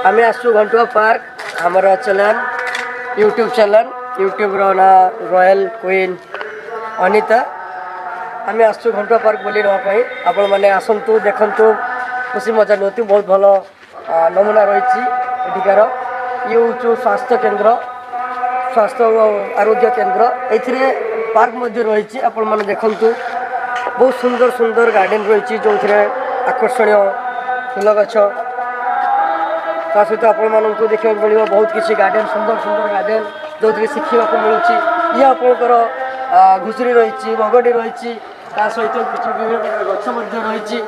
आम आसु घंटुआ पार्क आमर चैनल यूट्यूब चैनल यूट्यूब ना रॉयल क्वीन अनिता आम आसु घंटुआ पार्क बोली नापी आपण मैंने आसतु देखु खुशी मजा नियंतु बहुत भल नमूना रही ये हूँ स्वास्थ्य केन्द्र स्वास्थ्य आरोग्य केन्द्र ये पार्क रही आपण मैंने देखु बहुत सुंदर सुंदर गार्डन रही जो आकर्षणीय फूल गछ ता सहित आपण मानक देखा मिल बहुत किसी गार्डन सुंदर सुंदर गार्डन जो शिखा मिलूँ ये आपंकर घुषुरी रही बगड़ी रही सहित किसी विभिन्न प्रकार गच रही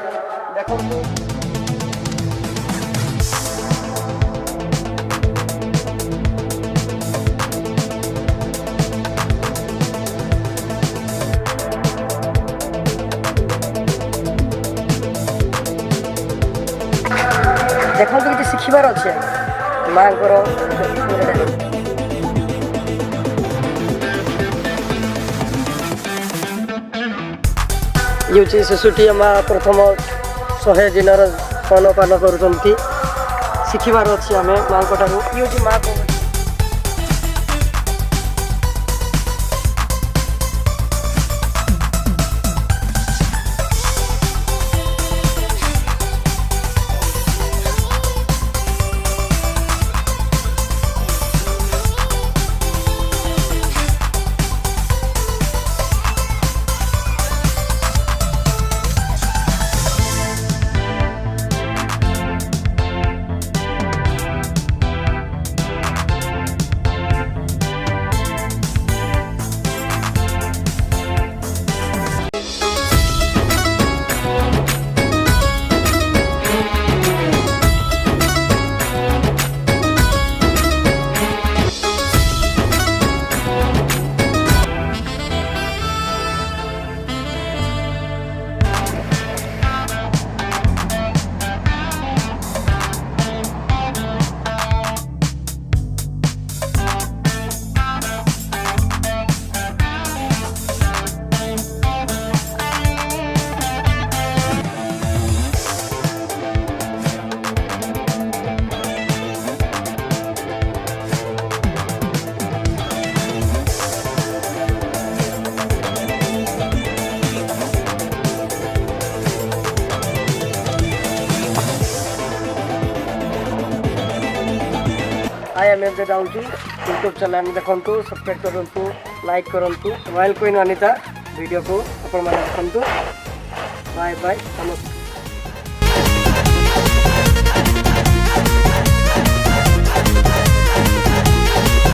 देखो देखो किसी शिखबार अच्छे माँ ये शिशुटी माँ प्रथम 100 दिन स्तनपान कर शिखबार अच्छी आम माँ ठार ये माँ को आए आम जाऊँ यूट्यूब चैनल देखु सब्सक्राइब करूँ लाइक करूँ रॉयल क्वीन अनिता वीडियो को आपण देखु बाय बाय नमस्कार।